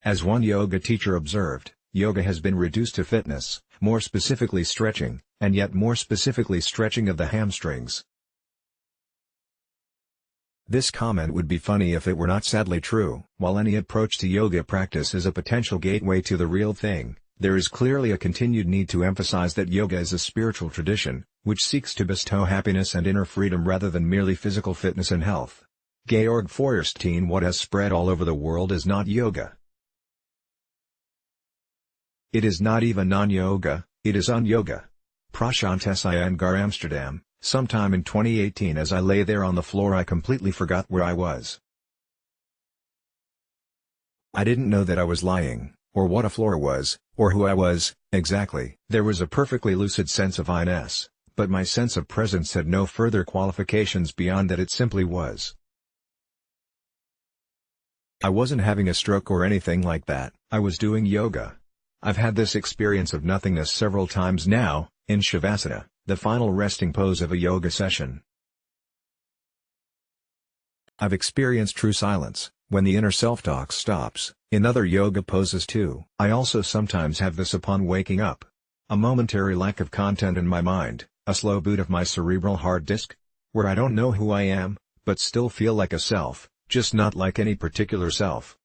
As one yoga teacher observed, yoga has been reduced to fitness, more specifically stretching, and yet more specifically stretching of the hamstrings. This comment would be funny if it were not sadly true. While any approach to yoga practice is a potential gateway to the real thing, there is clearly a continued need to emphasize that yoga is a spiritual tradition, which seeks to bestow happiness and inner freedom rather than merely physical fitness and health. Georg Feuerstein: what has spread all over the world is not yoga. It is not even non-yoga, it is un-yoga. Prashant S. Iyengar, Amsterdam. Sometime in 2018, as I lay there on the floor, I completely forgot where I was. I didn't know that I was lying, or what a floor was, or who I was, exactly. There was a perfectly lucid sense of I-ness, but my sense of presence had no further qualifications beyond that it simply was. I wasn't having a stroke or anything like that. I was doing yoga. I've had this experience of nothingness several times now, in Shavasana, the final resting pose of a yoga session. I've experienced true silence, when the inner self-talk stops, in other yoga poses too. I also sometimes have this upon waking up. A momentary lack of content in my mind, a slow boot of my cerebral hard disk, where I don't know who I am, but still feel like a self, just not like any particular self.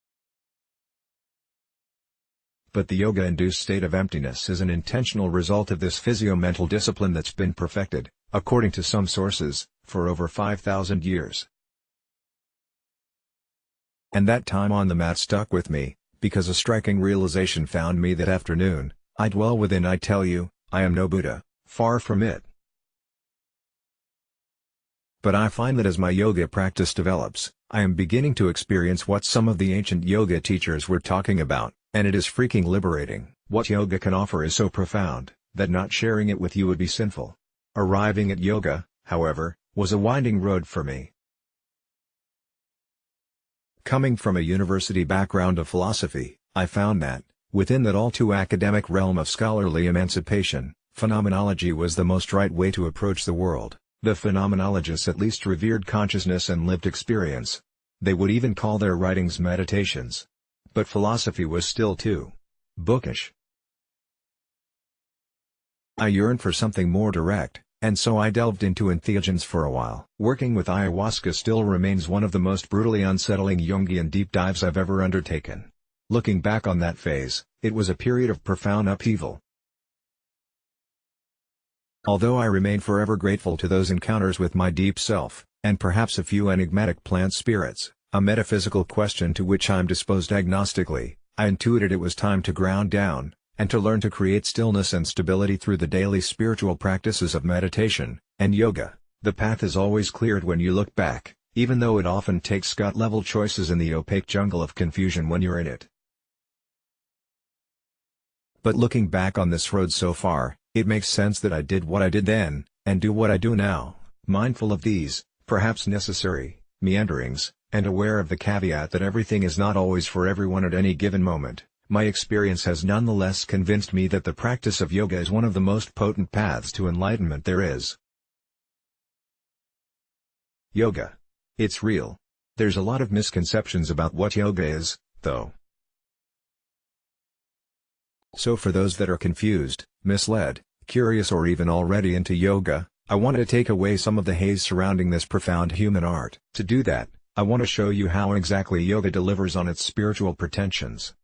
But the yoga-induced state of emptiness is an intentional result of this physio-mental discipline that's been perfected, according to some sources, for over 5,000 years. And that time on the mat stuck with me, because a striking realization found me that afternoon. I dwell within, I tell you, I am no Buddha, far from it. But I find that as my yoga practice develops, I am beginning to experience what some of the ancient yoga teachers were talking about. And it is freaking liberating. What yoga can offer is so profound, that not sharing it with you would be sinful. Arriving at yoga, however, was a winding road for me. Coming from a university background of philosophy, I found that, within that all too academic realm of scholarly emancipation, phenomenology was the most right way to approach the world. The phenomenologists at least revered consciousness and lived experience. They would even call their writings meditations. But philosophy was still too bookish. I yearned for something more direct, and so I delved into entheogens for a while. Working with ayahuasca still remains one of the most brutally unsettling Jungian deep dives I've ever undertaken. Looking back on that phase, it was a period of profound upheaval. Although I remain forever grateful to those encounters with my deep self, and perhaps a few enigmatic plant spirits, a metaphysical question to which I'm disposed agnostically, I intuited it was time to ground down, and to learn to create stillness and stability through the daily spiritual practices of meditation and yoga. The path is always cleared when you look back, even though it often takes gut-level choices in the opaque jungle of confusion when you're in it. But looking back on this road so far, it makes sense that I did what I did then, and do what I do now, mindful of these, perhaps necessary, meanderings, and aware of the caveat that everything is not always for everyone at any given moment. My experience has nonetheless convinced me that the practice of yoga is one of the most potent paths to enlightenment there is. Yoga. It's real. There's a lot of misconceptions about what yoga is, though. So for those that are confused, misled, curious, or even already into yoga, I want to take away some of the haze surrounding this profound human art. To do that, I want to show you how exactly yoga delivers on its spiritual pretensions.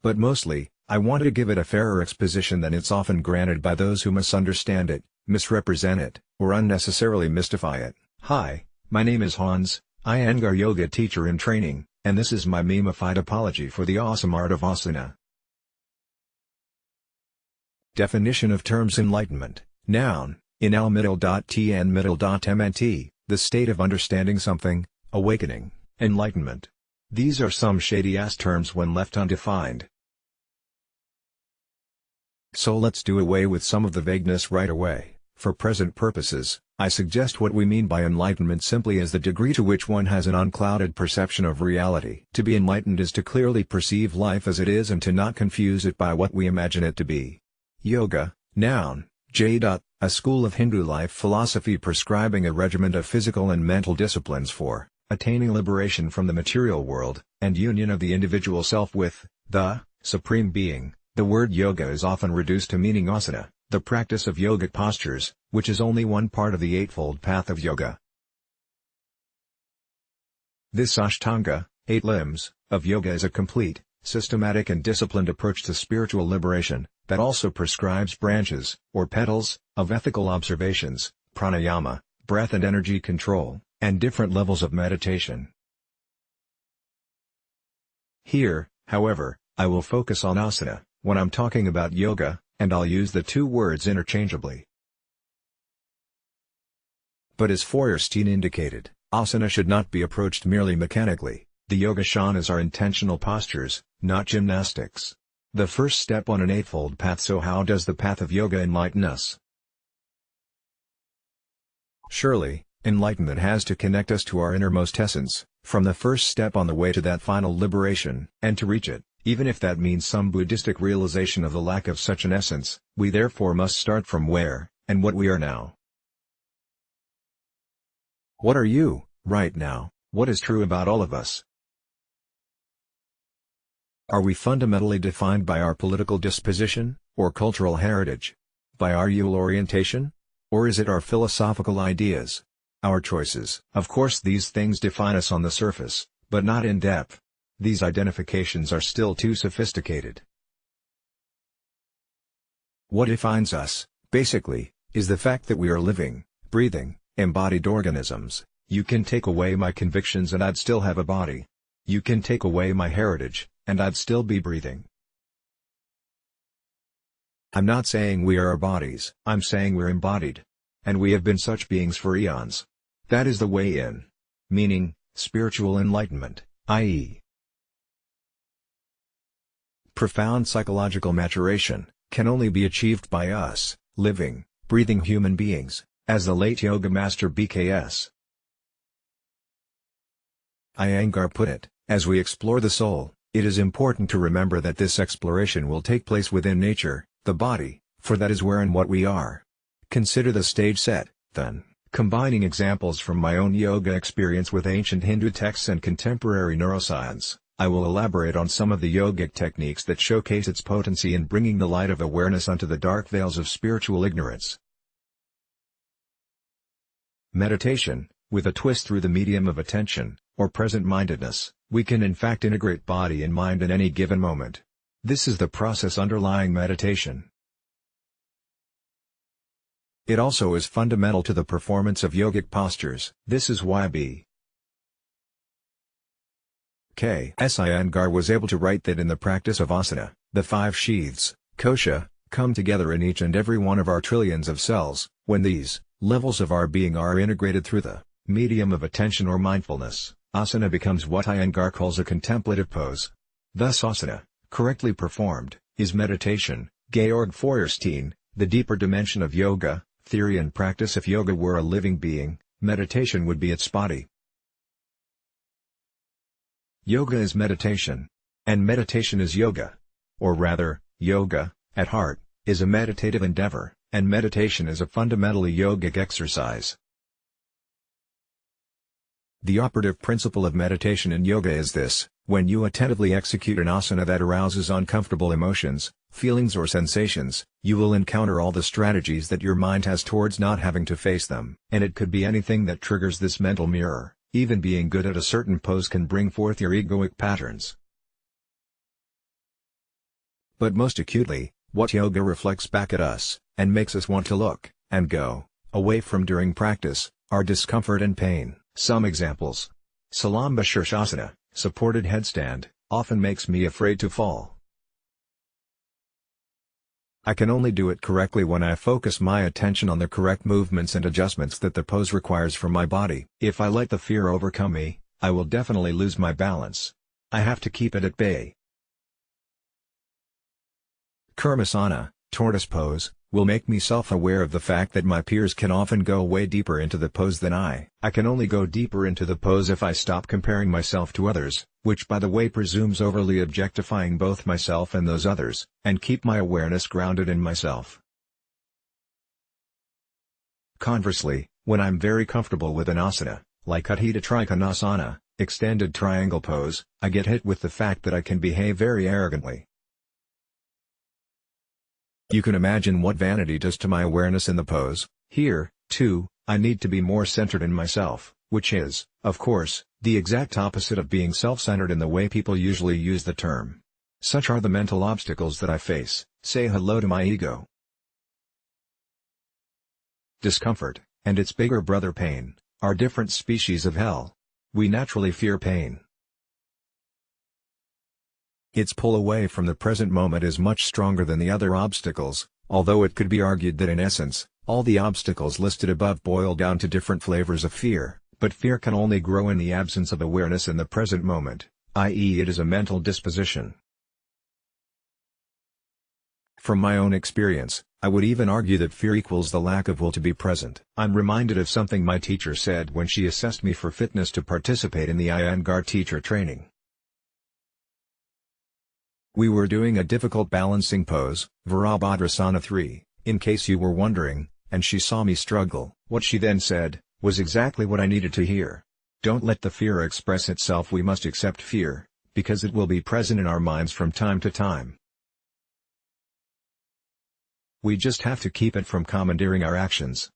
But mostly, I want to give it a fairer exposition than it's often granted by those who misunderstand it, misrepresent it, or unnecessarily mystify it. Hi, my name is Hans, Iyengar yoga teacher in training, and this is my memeified apology for the awesome art of asana. Definition of terms: enlightenment, noun, enal_tn_mnt, the state of understanding something, awakening, enlightenment. These are some shady-ass terms when left undefined. So let's do away with some of the vagueness right away. For present purposes, I suggest what we mean by enlightenment simply as the degree to which one has an unclouded perception of reality. To be enlightened is to clearly perceive life as it is and to not confuse it by what we imagine it to be. Yoga, noun, J. A school of Hindu life philosophy prescribing a regimen of physical and mental disciplines for attaining liberation from the material world, and union of the individual self with the Supreme Being. The word yoga is often reduced to meaning asana, the practice of yogic postures, which is only one part of the eightfold path of yoga. This Ashtanga, 8 limbs, of yoga is a complete, systematic and disciplined approach to spiritual liberation, that also prescribes branches, or petals, of ethical observations, pranayama, breath and energy control, and different levels of meditation. Here, however, I will focus on asana, when I'm talking about yoga, and I'll use the two words interchangeably. But as Feuerstein indicated, asana should not be approached merely mechanically. The yogashanas are intentional postures, not gymnastics. The first step on an eightfold path. So how does the path of yoga enlighten us? Surely, enlightenment has to connect us to our innermost essence, from the first step on the way to that final liberation. And to reach it, even if that means some Buddhistic realization of the lack of such an essence, we therefore must start from where, and what we are now. What are you, right now? What is true about all of us? Are we fundamentally defined by our political disposition, or cultural heritage? By our Yule orientation? Or is it our philosophical ideas? Our choices? Of course these things define us on the surface, but not in depth. These identifications are still too sophisticated. What defines us, basically, is the fact that we are living, breathing, embodied organisms. You can take away my convictions and I'd still have a body. You can take away my heritage, and I'd still be breathing. I'm not saying we are our bodies. I'm saying we're embodied. And we have been such beings for eons. That is the way in. Meaning, spiritual enlightenment, i.e. profound psychological maturation, can only be achieved by us, living, breathing human beings, as the late yoga master BKS Iyengar put it. As we explore the soul, it is important to remember that this exploration will take place within nature, the body, for that is where and what we are. Consider the stage set, then, combining examples from my own yoga experience with ancient Hindu texts and contemporary neuroscience. I will elaborate on some of the yogic techniques that showcase its potency in bringing the light of awareness unto the dark veils of spiritual ignorance. Meditation, with a twist through the medium of attention, or present-mindedness, we can in fact integrate body and mind in any given moment. This is the process underlying meditation. It also is fundamental to the performance of yogic postures. This is why B. K. S. Iyengar was able to write that in the practice of asana, the 5 sheaths, kosha, come together in each and every one of our trillions of cells. When these levels of our being are integrated through the medium of attention or mindfulness, asana becomes what Iyengar calls a contemplative pose. Thus asana, correctly performed, is meditation. Georg Feuerstein, The Deeper Dimension of Yoga, Theory and Practice. If yoga were a living being, meditation would be its body. Yoga is meditation. And meditation is yoga. Or rather, yoga, at heart, is a meditative endeavor, and meditation is a fundamentally yogic exercise. The operative principle of meditation in yoga is this: when you attentively execute an asana that arouses uncomfortable emotions, feelings or sensations, you will encounter all the strategies that your mind has towards not having to face them. And it could be anything that triggers this mental mirror. Even being good at a certain pose can bring forth your egoic patterns. But most acutely, what yoga reflects back at us, and makes us want to look, and go, away from during practice, are discomfort and pain. Some examples. Salamba Shirshasana, supported headstand, often makes me afraid to fall. I can only do it correctly when I focus my attention on the correct movements and adjustments that the pose requires from my body. If I let the fear overcome me, I will definitely lose my balance. I have to keep it at bay. Kurmasana, tortoise pose, will make me self-aware of the fact that my peers can often go way deeper into the pose than I. I can only go deeper into the pose if I stop comparing myself to others, which by the way presumes overly objectifying both myself and those others, and keep my awareness grounded in myself. Conversely, when I'm very comfortable with an asana, like Utthita Trikonasana, extended triangle pose, I get hit with the fact that I can behave very arrogantly. You can imagine what vanity does to my awareness in the pose. Here, too, I need to be more centered in myself, which is, of course, the exact opposite of being self-centered in the way people usually use the term. Such are the mental obstacles that I face. Say hello to my ego. Discomfort, and its bigger brother pain, are different species of hell. We naturally fear pain. Its pull away from the present moment is much stronger than the other obstacles, although it could be argued that in essence, all the obstacles listed above boil down to different flavors of fear, but fear can only grow in the absence of awareness in the present moment, i.e. it is a mental disposition. From my own experience, I would even argue that fear equals the lack of will to be present. I'm reminded of something my teacher said when she assessed me for fitness to participate in the Iyengar teacher training. We were doing a difficult balancing pose, Virabhadrasana 3, in case you were wondering, and she saw me struggle. What she then said was exactly what I needed to hear. Don't let the fear express itself. We must accept fear, because it will be present in our minds from time to time. We just have to keep it from commandeering our actions.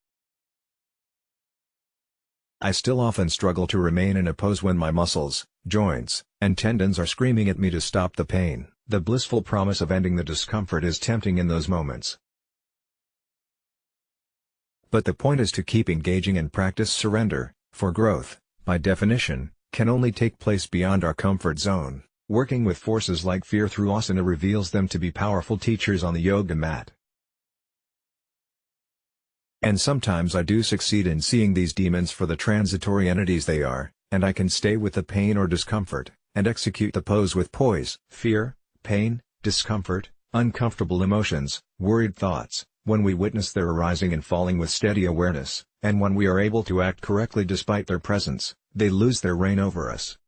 I still often struggle to remain in a pose when my muscles, joints, and tendons are screaming at me to stop the pain. The blissful promise of ending the discomfort is tempting in those moments. But the point is to keep engaging and practice surrender, for growth, by definition, can only take place beyond our comfort zone. Working with forces like fear through asana reveals them to be powerful teachers on the yoga mat. And sometimes I do succeed in seeing these demons for the transitory entities they are, and I can stay with the pain or discomfort, and execute the pose with poise. Fear, pain, discomfort, uncomfortable emotions, worried thoughts, when we witness their arising and falling with steady awareness, and when we are able to act correctly despite their presence, they lose their reign over us.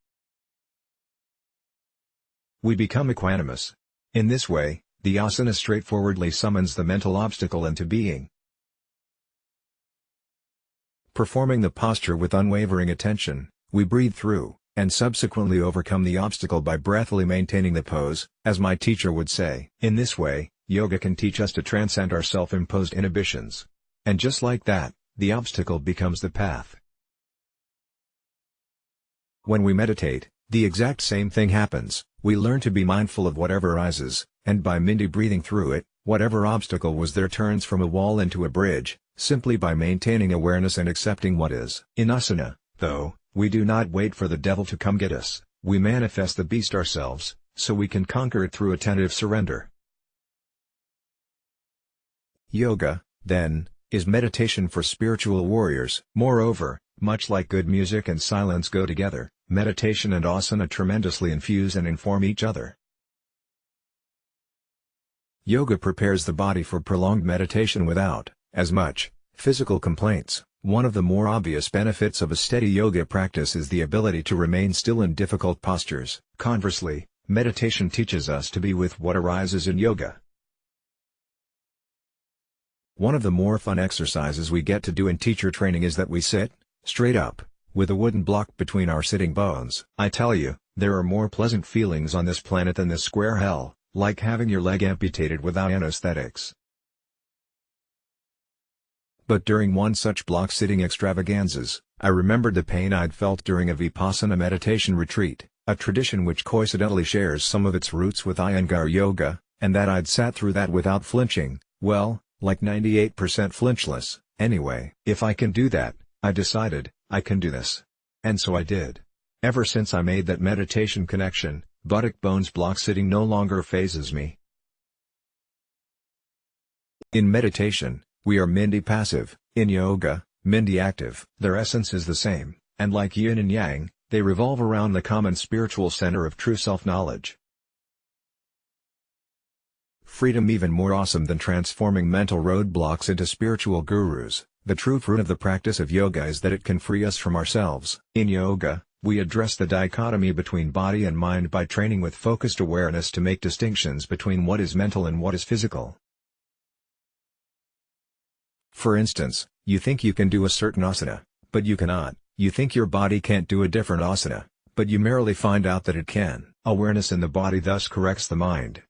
We become equanimous. In this way, the asana straightforwardly summons the mental obstacle into being. Performing the posture with unwavering attention, we breathe through, and subsequently overcome the obstacle by breathily maintaining the pose, as my teacher would say. In this way, yoga can teach us to transcend our self-imposed inhibitions. And just like that, the obstacle becomes the path. When we meditate, the exact same thing happens. We learn to be mindful of whatever arises, and by Mindy breathing through it, whatever obstacle was there turns from a wall into a bridge, simply by maintaining awareness and accepting what is. In asana, though, we do not wait for the devil to come get us, we manifest the beast ourselves, so we can conquer it through attentive surrender. Yoga, then, is meditation for spiritual warriors. Moreover, much like good music and silence go together, meditation and asana tremendously infuse and inform each other. Yoga prepares the body for prolonged meditation without, as much, physical complaints. One of the more obvious benefits of a steady yoga practice is the ability to remain still in difficult postures. Conversely, meditation teaches us to be with what arises in yoga. One of the more fun exercises we get to do in teacher training is that we sit, straight up, with a wooden block between our sitting bones. I tell you, there are more pleasant feelings on this planet than this square hell, like having your leg amputated without anesthetics. But during one such block-sitting extravaganzas, I remembered the pain I'd felt during a Vipassana meditation retreat, a tradition which coincidentally shares some of its roots with Iyengar yoga, and that I'd sat through that without flinching, well, like 98% flinchless. Anyway, if I can do that, I decided, I can do this. And so I did. Ever since I made that meditation connection, buttock bones block-sitting no longer phases me. In meditation, we are Mindy passive. In yoga, Mindy active. Their essence is the same, and like yin and yang, they revolve around the common spiritual center of true self-knowledge. Freedom. Even more awesome than transforming mental roadblocks into spiritual gurus, the true fruit of the practice of yoga is that it can free us from ourselves. In yoga, we address the dichotomy between body and mind by training with focused awareness to make distinctions between what is mental and what is physical. For instance, you think you can do a certain asana, but you cannot, You think your body can't do a different asana, but you merely find out that it can. Awareness in the body thus corrects the mind.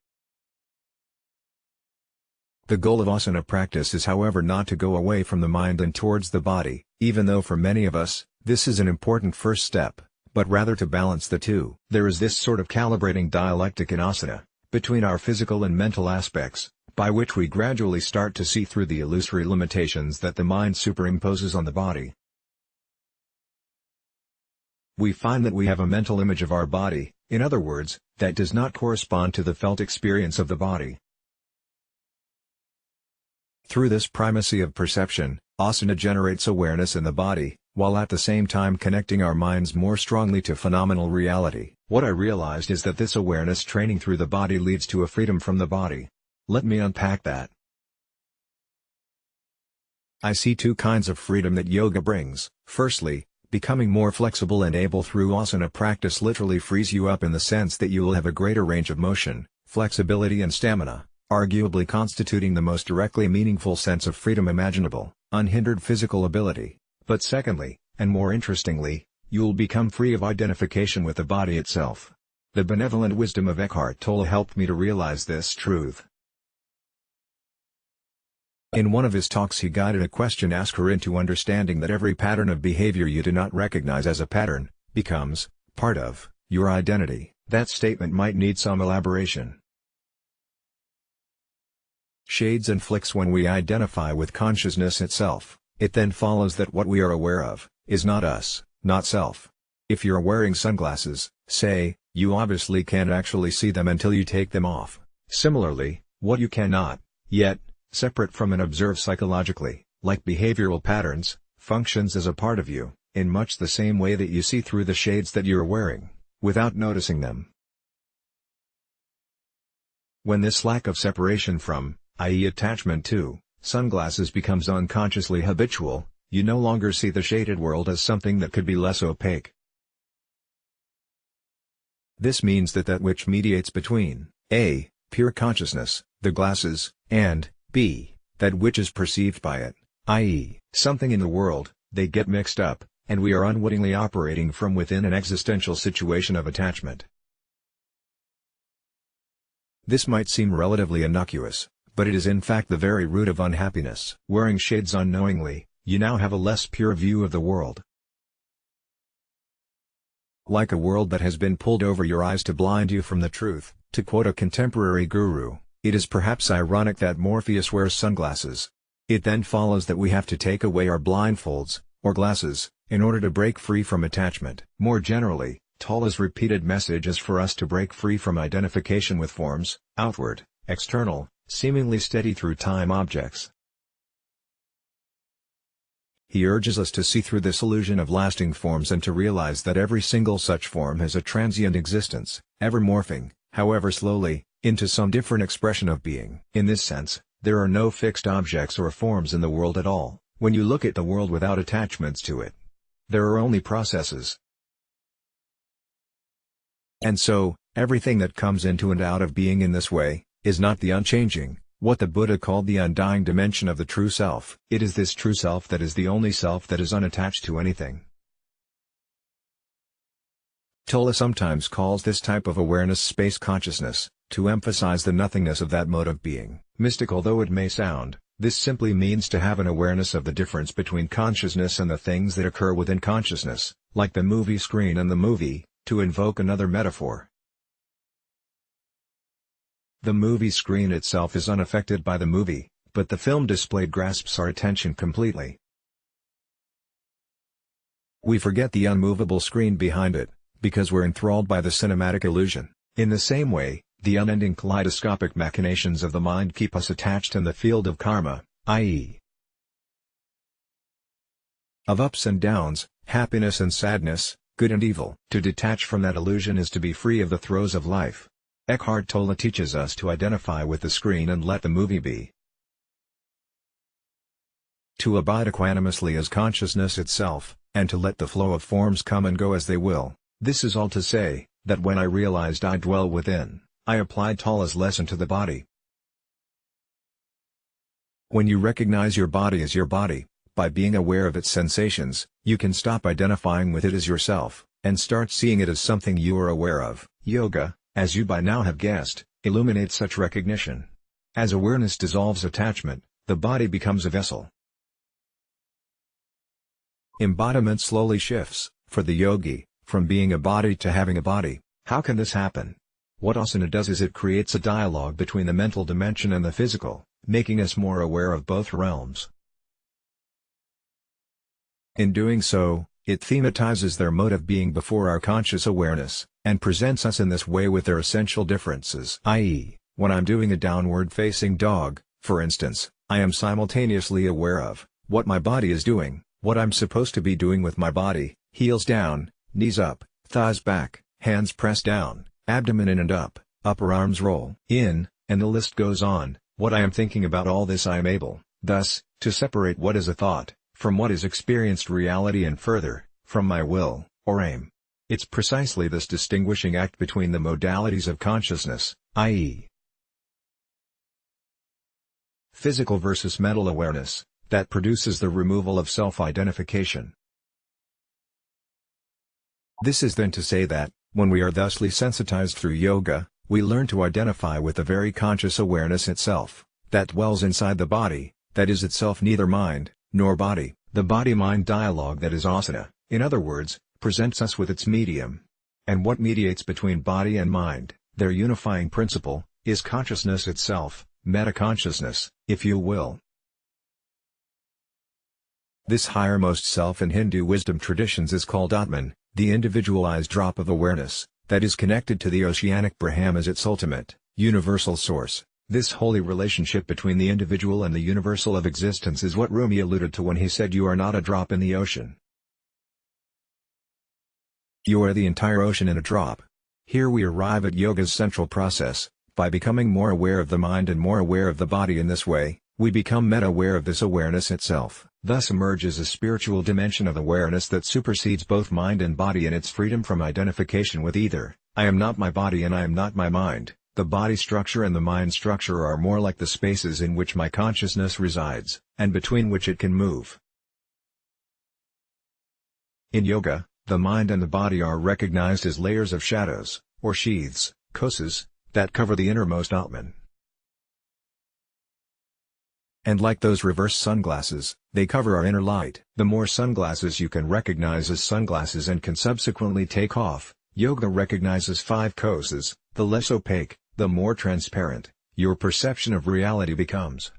The goal of asana practice is, however, not to go away from the mind and towards the body, even though for many of us, this is an important first step, but rather to balance the two. There is this sort of calibrating dialectic in asana, between our physical and mental aspects, by which we gradually start to see through the illusory limitations that the mind superimposes on the body. We find that we have a mental image of our body, in other words, that does not correspond to the felt experience of the body. Through this primacy of perception, asana generates awareness in the body, while at the same time connecting our minds more strongly to phenomenal reality. What I realized is that this awareness training through the body leads to a freedom from the body. Let me unpack that. I see two kinds of freedom that yoga brings. Firstly, becoming more flexible and able through asana practice literally frees you up in the sense that you will have a greater range of motion, flexibility and stamina, arguably constituting the most directly meaningful sense of freedom imaginable, unhindered physical ability. But secondly, and more interestingly, you'll become free of identification with the body itself. The benevolent wisdom of Eckhart Tolle helped me to realize this truth. In one of his talks he guided a question asker into understanding that every pattern of behavior you do not recognize as a pattern, becomes part of your identity. That statement might need some elaboration. Shades and flicks. When we identify with consciousness itself, it then follows that what we are aware of, is not us, not self. If you're wearing sunglasses, say, you obviously can't actually see them until you take them off. Similarly, what you cannot, yet, separate from and observe psychologically, like behavioral patterns, functions as a part of you, in much the same way that you see through the shades that you're wearing, without noticing them. When this lack of separation from, i.e. attachment to, sunglasses becomes unconsciously habitual, you no longer see the shaded world as something that could be less opaque. This means that that which mediates between A. pure consciousness, the glasses, and B. that which is perceived by it, i.e. something in the world, they get mixed up, and we are unwittingly operating from within an existential situation of attachment. This might seem relatively innocuous, but it is in fact the very root of unhappiness. Wearing shades unknowingly, you now have a less pure view of the world. Like a world that has been pulled over your eyes to blind you from the truth, to quote a contemporary guru, it is perhaps ironic that Morpheus wears sunglasses. It then follows that we have to take away our blindfolds, or glasses, in order to break free from attachment. More generally, Tolle's repeated message is for us to break free from identification with forms, outward, external, seemingly steady through time objects. He urges us to see through this illusion of lasting forms and to realize that every single such form has a transient existence, ever morphing, however slowly, into some different expression of being. In this sense, there are no fixed objects or forms in the world at all, when you look at the world without attachments to it. There are only processes. And so, everything that comes into and out of being in this way, is not the unchanging, what the Buddha called the undying dimension of the true self. It is this true self that is the only self that is unattached to anything. Tolle sometimes calls this type of awareness space consciousness, to emphasize the nothingness of that mode of being. Mystical though it may sound, this simply means to have an awareness of the difference between consciousness and the things that occur within consciousness, like the movie screen and the movie, to invoke another metaphor. The movie screen itself is unaffected by the movie, but the film displayed grasps our attention completely. We forget the unmovable screen behind it, because we're enthralled by the cinematic illusion. In the same way, the unending kaleidoscopic machinations of the mind keep us attached in the field of karma, i.e. of ups and downs, happiness and sadness, good and evil. To detach from that illusion is to be free of the throes of life. Eckhart Tolle teaches us to identify with the screen and let the movie be. To abide equanimously as consciousness itself, and to let the flow of forms come and go as they will. This is all to say, that when I realized I dwell within, I applied Tolle's lesson to the body. When you recognize your body as your body, By being aware of its sensations, you can stop identifying with it as yourself, and start seeing it as something you are aware of. Yoga, as you by now have guessed, illuminates such recognition. As awareness dissolves attachment, the body becomes a vessel. Embodiment slowly shifts, for the yogi, from being a body to having a body. How can this happen? What asana does is it creates a dialogue between the mental dimension and the physical, making us more aware of both realms. In doing so, it thematizes their mode of being before our conscious awareness, and presents us in this way with their essential differences. I.e., when I'm doing a downward-facing dog, for instance, I am simultaneously aware of what my body is doing, what I'm supposed to be doing with my body: heels down, knees up, thighs back, hands pressed down, abdomen in and up, upper arms roll in, and the list goes on. What I am thinking about all this, I am able, thus, to separate what is a thought from what is experienced reality, and further, from my will, or aim. It's precisely this distinguishing act between the modalities of consciousness, i.e., physical versus mental awareness, that produces the removal of self-identification. This is then to say that, when we are thusly sensitized through yoga, we learn to identify with the very conscious awareness itself, that dwells inside the body, that is itself neither mind, nor body. The body-mind dialogue that is asana, in other words, presents us with its medium. And what mediates between body and mind, their unifying principle, is consciousness itself, meta-consciousness, if you will. This highermost self in Hindu wisdom traditions is called Atman, the individualized drop of awareness, that is connected to the oceanic Brahman as its ultimate, universal source. This holy relationship between the individual and the universal of existence is what Rumi alluded to when he said, "You are not a drop in the ocean. You are the entire ocean in a drop." Here we arrive at yoga's central process. By becoming more aware of the mind and more aware of the body in this way, we become meta-aware of this awareness itself. Thus emerges a spiritual dimension of awareness that supersedes both mind and body in its freedom from identification with either. I am not my body and I am not my mind. The body structure and the mind structure are more like the spaces in which my consciousness resides, and between which it can move. In yoga, the mind and the body are recognized as layers of shadows, or sheaths, kosas, that cover the innermost Atman. And like those reverse sunglasses, they cover our inner light. The more sunglasses you can recognize as sunglasses and can subsequently take off, yoga recognizes 5 kosas, the less opaque, the more transparent, your perception of reality becomes.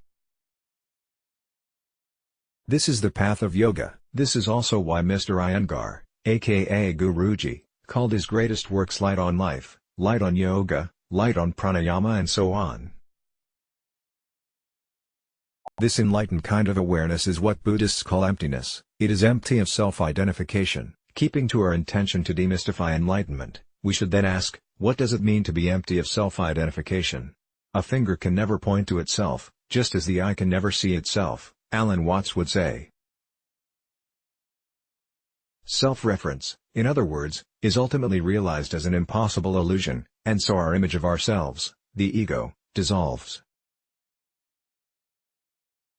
This is the path of yoga. This is also why Mr. Iyengar, aka Guruji, called his greatest works Light on Life, Light on Yoga, Light on Pranayama, and so on. This enlightened kind of awareness is what Buddhists call emptiness. It is empty of self-identification. Keeping to our intention to demystify enlightenment, we should then ask, what does it mean to be empty of self-identification? A finger can never point to itself, just as the eye can never see itself, Alan Watts would say. Self-reference, in other words, is ultimately realized as an impossible illusion, and so our image of ourselves, the ego, dissolves.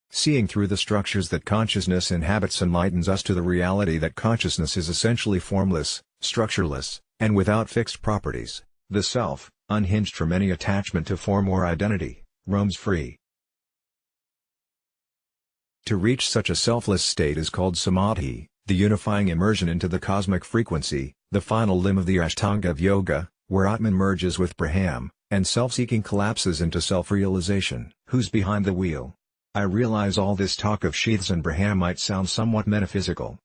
Seeing through the structures that consciousness inhabits enlightens us to the reality that consciousness is essentially formless, structureless, and without fixed properties. The self, unhinged from any attachment to form or identity, roams free. To reach such a selfless state is called samadhi, the unifying immersion into the cosmic frequency, the final limb of the Ashtanga of yoga, where Atman merges with Brahman, and self-seeking collapses into self-realization. Who's behind the wheel? I realize all this talk of sheaths and Brahman might sound somewhat metaphysical.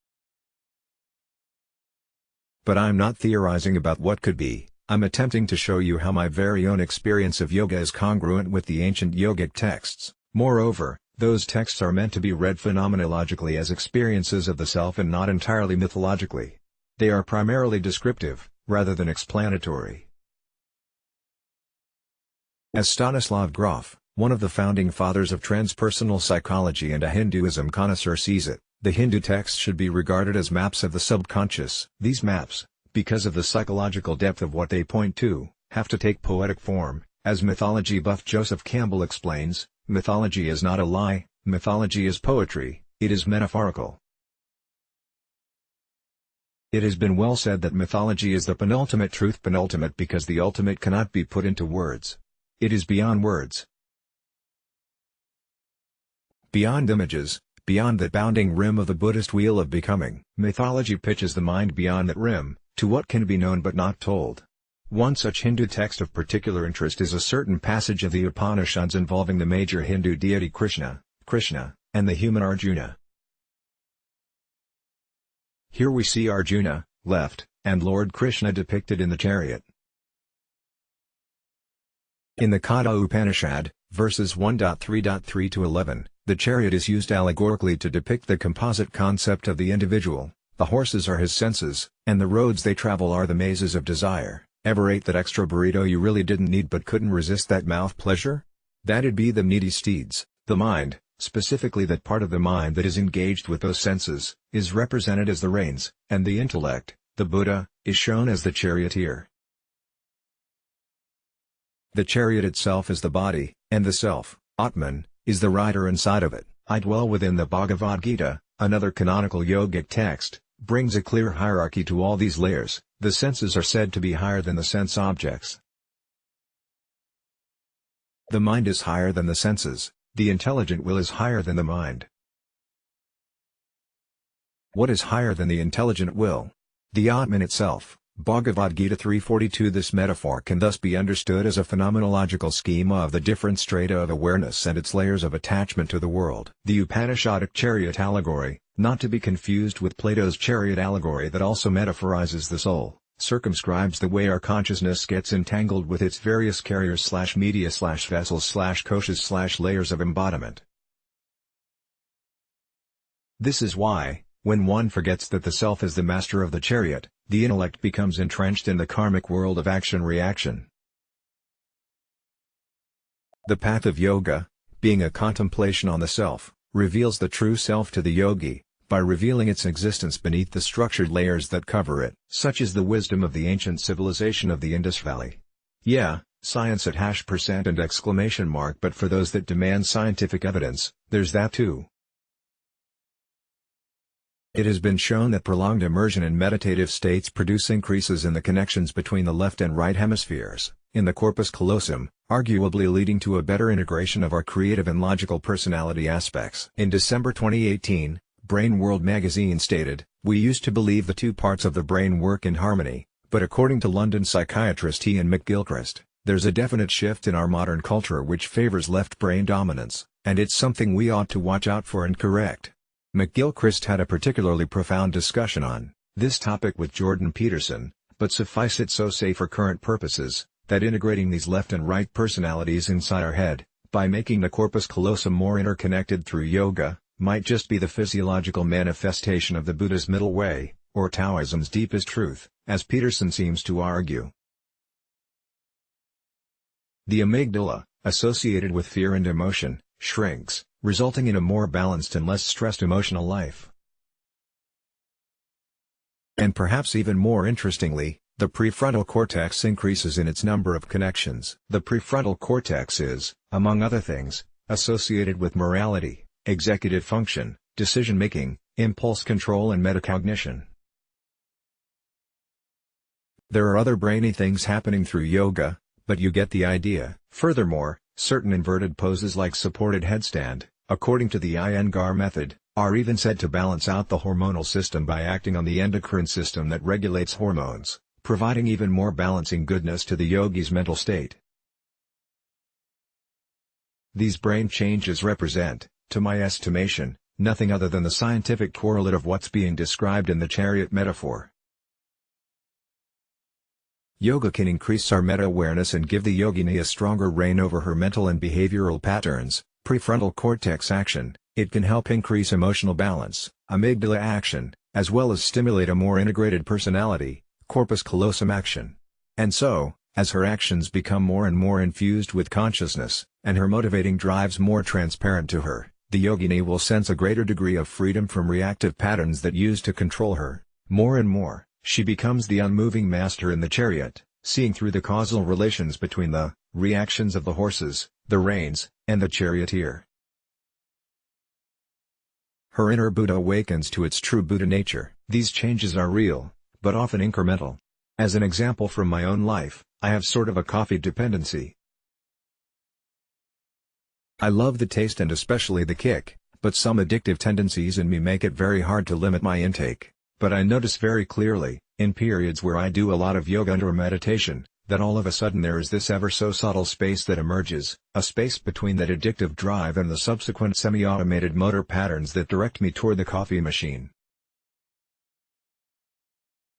But I'm not theorizing about what could be, I'm attempting to show you how my very own experience of yoga is congruent with the ancient yogic texts. Moreover, those texts are meant to be read phenomenologically as experiences of the self and not entirely mythologically. They are primarily descriptive, rather than explanatory. As Stanislav Grof, one of the founding fathers of transpersonal psychology and a Hinduism connoisseur sees it, the Hindu texts should be regarded as maps of the subconscious. These maps, because of the psychological depth of what they point to, have to take poetic form. As mythology buff Joseph Campbell explains, mythology is not a lie, mythology is poetry. it is metaphorical. It has been well said that mythology is the penultimate truth, penultimate because the ultimate cannot be put into words. It is beyond words. Beyond images, beyond the bounding rim of the Buddhist wheel of becoming. Mythology pitches the mind beyond that rim, to what can be known but not told. One such Hindu text of particular interest is a certain passage of the Upanishads involving the major Hindu deity Krishna, and the human Arjuna. Here we see Arjuna, left, and Lord Krishna depicted in the chariot. In the Katha Upanishad, verses 1.3.3 to 11, the chariot is used allegorically to depict the composite concept of the individual. The horses are his senses, and the roads they travel are the mazes of desire. Ever ate that extra burrito you really didn't need but couldn't resist that mouth pleasure? That'd be the needy steeds. The mind, specifically that part of the mind that is engaged with those senses, is represented as the reins, and the intellect, the Buddha, is shown as the charioteer. The chariot itself is the body, and the self, Atman, is the rider inside of it. I dwell within the Bhagavad Gita, another canonical yogic text, brings a clear hierarchy to all these layers. The senses are said to be higher than the sense objects. The mind is higher than the senses, the intelligent will is higher than the mind. What is higher than the intelligent will? The Atman itself. Bhagavad Gita 3.42. This metaphor can thus be understood as a phenomenological schema of the different strata of awareness and its layers of attachment to the world. The Upanishadic chariot allegory, not to be confused with Plato's chariot allegory that also metaphorizes the soul, circumscribes the way our consciousness gets entangled with its various carriers/media/vessels/koshas/layers of embodiment. This is why, when one forgets that the self is the master of the chariot, the intellect becomes entrenched in the karmic world of action-reaction. The path of yoga, being a contemplation on the self, reveals the true self to the yogi, by revealing its existence beneath the structured layers that cover it. Such is the wisdom of the ancient civilization of the Indus Valley. Yeah, science at # and exclamation mark, but for those that demand scientific evidence, there's that too. It has been shown that prolonged immersion in meditative states produce increases in the connections between the left and right hemispheres, in the corpus callosum, arguably leading to a better integration of our creative and logical personality aspects. In December 2018, Brain World magazine stated, "We used to believe the two parts of the brain work in harmony, but according to London psychiatrist Ian McGilchrist, there's a definite shift in our modern culture which favors left brain dominance, and it's something we ought to watch out for and correct." McGilchrist had a particularly profound discussion on this topic with Jordan Peterson, but suffice it so say for current purposes, that integrating these left and right personalities inside our head, by making the corpus callosum more interconnected through yoga, might just be the physiological manifestation of the Buddha's middle way, or Taoism's deepest truth, as Peterson seems to argue. The amygdala, associated with fear and emotion, shrinks, resulting in a more balanced and less stressed emotional life. And perhaps even more interestingly, the prefrontal cortex increases in its number of connections. The prefrontal cortex is, among other things, associated with morality, executive function, decision-making, impulse control and metacognition. There are other brainy things happening through yoga, but you get the idea. Furthermore, certain inverted poses like supported headstand, according to the Iyengar method, are even said to balance out the hormonal system by acting on the endocrine system that regulates hormones, providing even more balancing goodness to the yogi's mental state. These brain changes represent, to my estimation, nothing other than the scientific correlate of what's being described in the chariot metaphor. Yoga can increase our meta-awareness and give the yogini a stronger reign over her mental and behavioral patterns. Prefrontal cortex action, it can help increase emotional balance, amygdala action, as well as stimulate a more integrated personality, corpus callosum action. And so, as her actions become more and more infused with consciousness, and her motivating drives more transparent to her, the yogini will sense a greater degree of freedom from reactive patterns that used to control her. More and more, she becomes the unmoving master in the chariot, seeing through the causal relations between the reactions of the horses, the reins, and the charioteer. her inner Buddha awakens to its true Buddha nature. These changes are real, but often incremental. As an example from my own life, I have sort of a coffee dependency. I love the taste and especially the kick, but some addictive tendencies in me make it very hard to limit my intake. But I notice very clearly, in periods where I do a lot of yoga or meditation, that all of a sudden there is this ever so subtle space that emerges, a space between that addictive drive and the subsequent semi-automated motor patterns that direct me toward the coffee machine.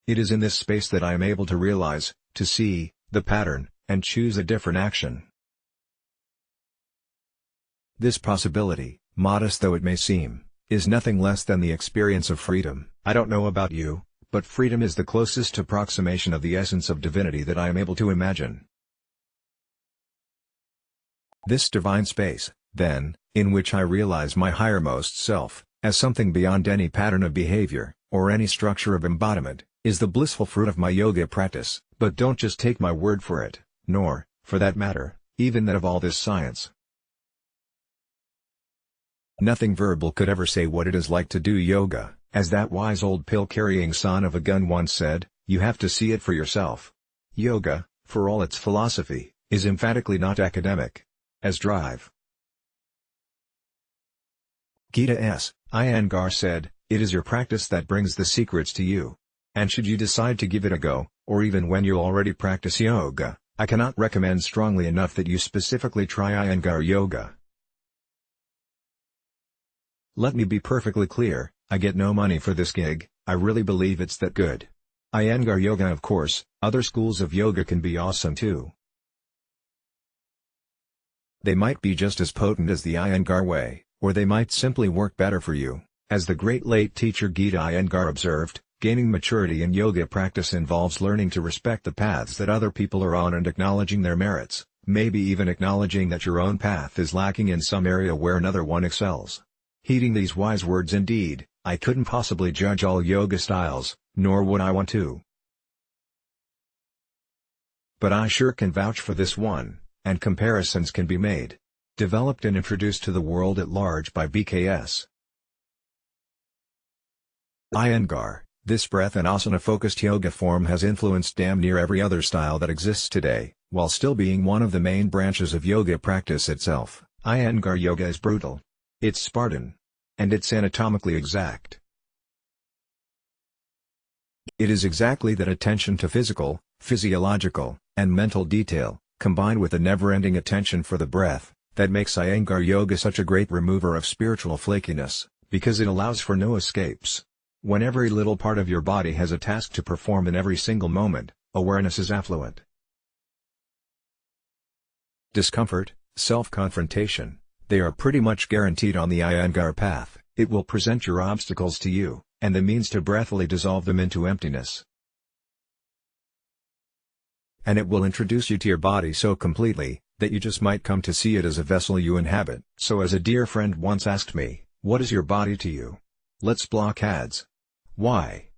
It is in this space that I am able to realize, to see, the pattern, and choose a different action. This possibility, modest though it may seem, is nothing less than the experience of freedom. I don't know about you, but freedom is the closest approximation of the essence of divinity that I am able to imagine. This divine space, then, in which I realize my highermost self, as something beyond any pattern of behavior, or any structure of embodiment, is the blissful fruit of my yoga practice. But don't just take my word for it, nor, for that matter, even that of all this science. Nothing verbal could ever say what it is like to do yoga. As that wise old pill-carrying son of a gun once said, you have to see it for yourself. Yoga, for all its philosophy, is emphatically not academic. As drive. Gita S. Iyengar said, it is your practice that brings the secrets to you. And should you decide to give it a go, or even when you already practice yoga, I cannot recommend strongly enough that you specifically try Iyengar yoga. Let me be perfectly clear, I get no money for this gig, I really believe it's that good. Iyengar yoga, of course, other schools of yoga can be awesome too. They might be just as potent as the Iyengar way, or they might simply work better for you. As the great late teacher Gita Iyengar observed, gaining maturity in yoga practice involves learning to respect the paths that other people are on and acknowledging their merits, maybe even acknowledging that your own path is lacking in some area where another one excels. Heeding these wise words indeed, I couldn't possibly judge all yoga styles, nor would I want to. But I sure can vouch for this one, and comparisons can be made. Developed and introduced to the world at large by BKS. Iyengar, this breath and asana-focused yoga form has influenced damn near every other style that exists today, while still being one of the main branches of yoga practice itself. Iyengar yoga is brutal. It's Spartan. And it's anatomically exact. It is exactly that attention to physical, physiological, and mental detail, combined with a never-ending attention for the breath, that makes Iyengar yoga such a great remover of spiritual flakiness, because it allows for no escapes. When every little part of your body has a task to perform in every single moment, awareness is affluent. Discomfort, self-confrontation, they are pretty much guaranteed on the Iyengar path. It will present your obstacles to you, and the means to breathily dissolve them into emptiness. And it will introduce you to your body so completely, that you just might come to see it as a vessel you inhabit. So as a dear friend once asked me, what is your body to you? Let's block ads. Why?